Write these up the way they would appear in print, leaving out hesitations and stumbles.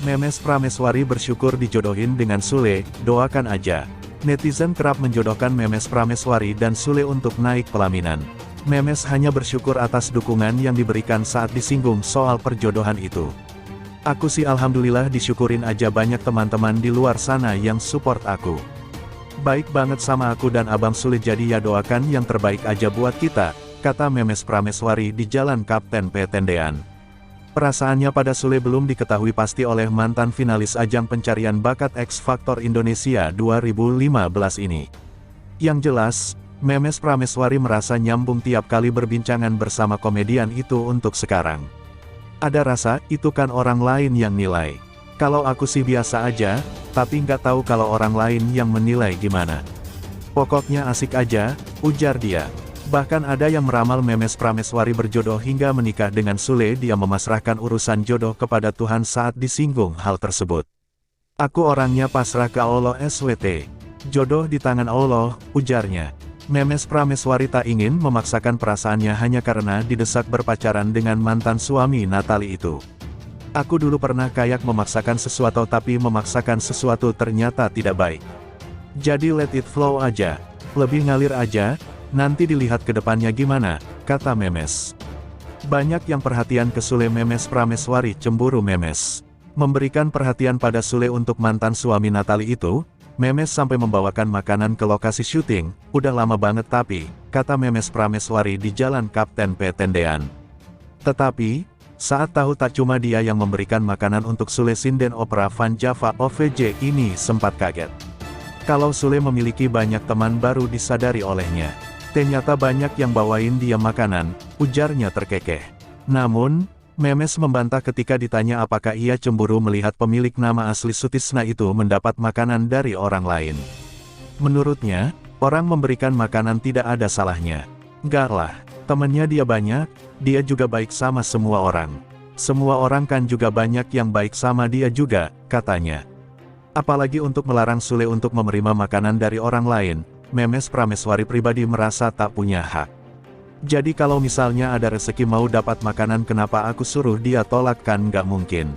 Memes Prameswari bersyukur dijodohin dengan Sule, doakan aja. Netizen kerap menjodohkan Memes Prameswari dan Sule untuk naik pelaminan. Memes hanya bersyukur atas dukungan yang diberikan saat disinggung soal perjodohan itu. Aku sih alhamdulillah disyukurin aja, banyak teman-teman di luar sana yang support aku. Baik banget sama aku dan Abang Sule, jadi ya doakan yang terbaik aja buat kita, kata Memes Prameswari di Jalan Kapten P. Tendean. Perasaannya pada Sule belum diketahui pasti oleh mantan finalis ajang pencarian bakat X Factor Indonesia 2015 ini. Yang jelas, Memes Prameswari merasa nyambung tiap kali berbincangan bersama komedian itu untuk sekarang. Ada rasa, itu kan orang lain yang nilai. Kalau aku sih biasa aja, tapi nggak tahu kalau orang lain yang menilai gimana. Pokoknya asik aja, ujar dia. Bahkan ada yang meramal Memes Prameswari berjodoh hingga menikah dengan Sule. Dia memasrahkan urusan jodoh kepada Tuhan saat disinggung hal tersebut. Aku orangnya pasrah ke Allah SWT. Jodoh di tangan Allah, ujarnya. Memes Prameswari tak ingin memaksakan perasaannya hanya karena didesak berpacaran dengan mantan suami Natalie itu. Aku dulu pernah kayak memaksakan sesuatu, tapi memaksakan sesuatu ternyata tidak baik. Jadi let it flow aja. Lebih ngalir aja. Nanti dilihat ke depannya gimana, kata Memes. Banyak yang perhatian ke Sule. Memes Prameswari cemburu. Memes memberikan perhatian pada Sule untuk mantan suami Natalie itu. Memes sampai membawakan makanan ke lokasi syuting. Udah lama banget tapi, kata Memes Prameswari di Jalan Kapten P. Tendean. Tetapi, saat tahu tak cuma dia yang memberikan makanan untuk Sule, sinden opera Van Java OVJ ini sempat kaget. Kalau Sule memiliki banyak teman baru disadari olehnya. Ternyata banyak yang bawain dia makanan, ujarnya terkekeh. Namun, Memes membantah ketika ditanya apakah ia cemburu melihat pemilik nama asli Sutisna itu mendapat makanan dari orang lain. Menurutnya, orang memberikan makanan tidak ada salahnya. Enggak lah, temennya dia banyak, dia juga baik sama semua orang. Semua orang kan juga banyak yang baik sama dia juga, katanya. Apalagi untuk melarang Sule untuk menerima makanan dari orang lain. Memes Prameswari pribadi merasa tak punya hak. Jadi kalau misalnya ada rezeki mau dapat makanan, kenapa aku suruh dia tolak? Kan nggak mungkin.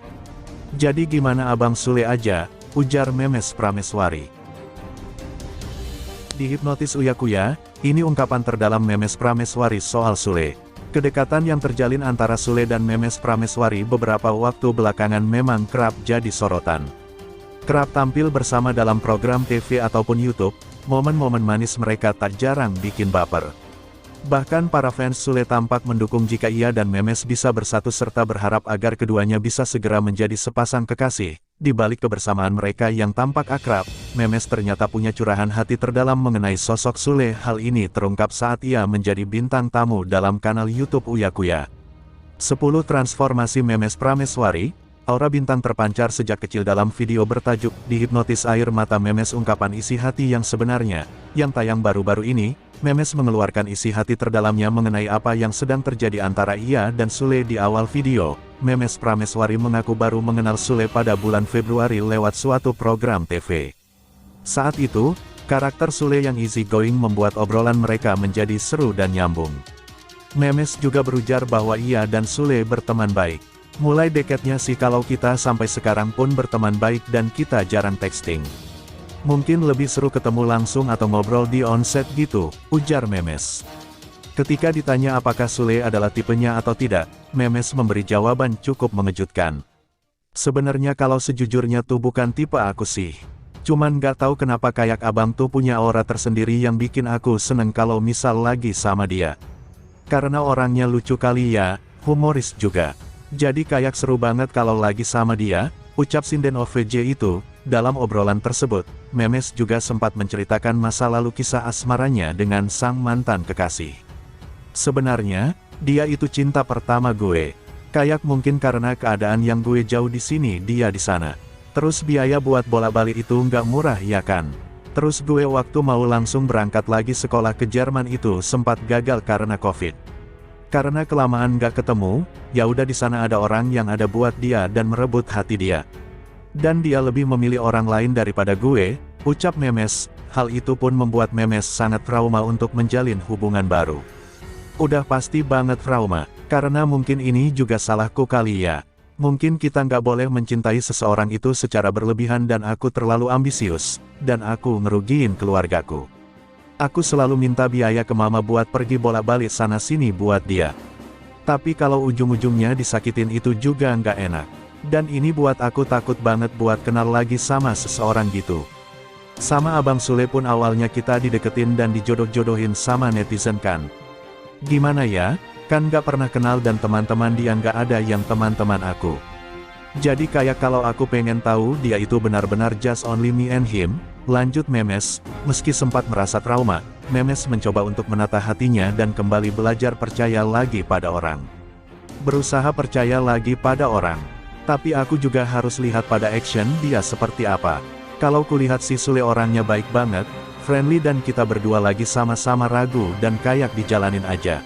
Jadi gimana Abang Sule aja, ujar Memes Prameswari. Dihipnotis Uyakuya, ini ungkapan terdalam Memes Prameswari soal Sule. Kedekatan yang terjalin antara Sule dan Memes Prameswari beberapa waktu belakangan memang kerap jadi sorotan. Kerap tampil bersama dalam program TV ataupun YouTube. Momen-momen manis mereka tak jarang bikin baper. Bahkan para fans Sule tampak mendukung jika ia dan Memes bisa bersatu serta berharap agar keduanya bisa segera menjadi sepasang kekasih. Di balik kebersamaan mereka yang tampak akrab, Memes ternyata punya curahan hati terdalam mengenai sosok Sule. Hal ini terungkap saat ia menjadi bintang tamu dalam kanal YouTube Uyakuya. 10 transformasi Memes Prameswari. Aura bintang terpancar sejak kecil dalam video bertajuk Dihipnotis Air Mata Memes, ungkapan isi hati yang sebenarnya, yang tayang baru-baru ini. Memes mengeluarkan isi hati terdalamnya mengenai apa yang sedang terjadi antara ia dan Sule di awal video. Memes Prameswari mengaku baru mengenal Sule pada bulan Februari lewat suatu program TV. Saat itu, karakter Sule yang easy going membuat obrolan mereka menjadi seru dan nyambung. Memes juga berujar bahwa ia dan Sule berteman baik. Mulai deketnya sih kalau kita sampai sekarang pun berteman baik dan kita jarang texting. Mungkin lebih seru ketemu langsung atau ngobrol di onset gitu, ujar Memes. Ketika ditanya apakah Sule adalah tipenya atau tidak, Memes memberi jawaban cukup mengejutkan. Sebenarnya kalau sejujurnya tuh bukan tipe aku sih. Cuman gak tahu kenapa kayak abang tuh punya aura tersendiri yang bikin aku seneng kalau misal lagi sama dia. Karena orangnya lucu kali ya, humoris juga. Jadi kayak seru banget kalau lagi sama dia, ucap sinden OVJ itu. Dalam obrolan tersebut, Memes juga sempat menceritakan masa lalu kisah asmaranya dengan sang mantan kekasih. Sebenarnya, dia itu cinta pertama gue. Kayak mungkin karena keadaan yang gue jauh di sini dia di sana. Terus biaya buat bolak-balik itu nggak murah ya kan. Terus gue waktu mau langsung berangkat lagi sekolah ke Jerman itu sempat gagal karena COVID. Karena kelamaan gak ketemu, ya udah di sana ada orang yang ada buat dia dan merebut hati dia. Dan dia lebih memilih orang lain daripada gue, ucap Memes. Hal itu pun membuat Memes sangat trauma untuk menjalin hubungan baru. Udah pasti banget trauma, karena mungkin ini juga salahku kali ya. Mungkin kita nggak boleh mencintai seseorang itu secara berlebihan dan aku terlalu ambisius, dan aku ngerugiin keluargaku. Aku selalu minta biaya ke mama buat pergi bolak-balik sana-sini buat dia. Tapi kalau ujung-ujungnya disakitin itu juga nggak enak. Dan ini buat aku takut banget buat kenal lagi sama seseorang gitu. Sama Abang Sule pun awalnya kita dideketin dan dijodoh-jodohin sama netizen kan. Gimana ya? Kan gak pernah kenal dan teman-teman dia gak ada yang teman-teman aku. Jadi kayak kalau aku pengen tahu dia itu benar-benar just only me and him, lanjut Memes, meski sempat merasa trauma, Memes mencoba untuk menata hatinya dan kembali belajar percaya lagi pada orang. Berusaha percaya lagi pada orang. Tapi aku juga harus lihat pada action dia seperti apa. Kalau kulihat si Sule orangnya baik banget, friendly dan kita berdua lagi sama-sama ragu dan kayak dijalanin aja.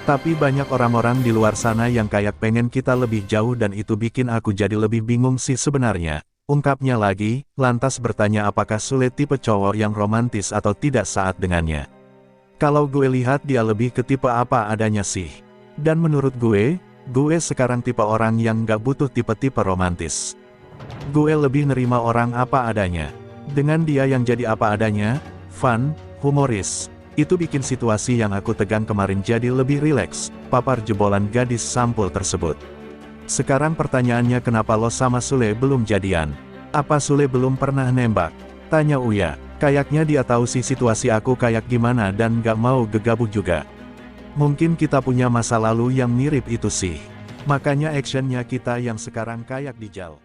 Tapi banyak orang-orang di luar sana yang kayak pengen kita lebih jauh dan itu bikin aku jadi lebih bingung sih sebenarnya. Ungkapnya lagi, lantas bertanya apakah Sule tipe cowok yang romantis atau tidak saat dengannya. Kalau gue lihat dia lebih ke tipe apa adanya sih. Dan menurut gue sekarang tipe orang yang gak butuh tipe-tipe romantis. Gue lebih nerima orang apa adanya. Dengan dia yang jadi apa adanya, fun, humoris. Itu bikin situasi yang aku tegang kemarin jadi lebih rileks, papar jebolan gadis sampul tersebut. Sekarang pertanyaannya kenapa lo sama Sule belum jadian? Apa Sule belum pernah nembak? Tanya Uya. Kayaknya dia tahu sih situasi aku kayak gimana dan gak mau gegabah juga. Mungkin kita punya masa lalu yang mirip itu sih. Makanya actionnya kita yang sekarang kayak dijal.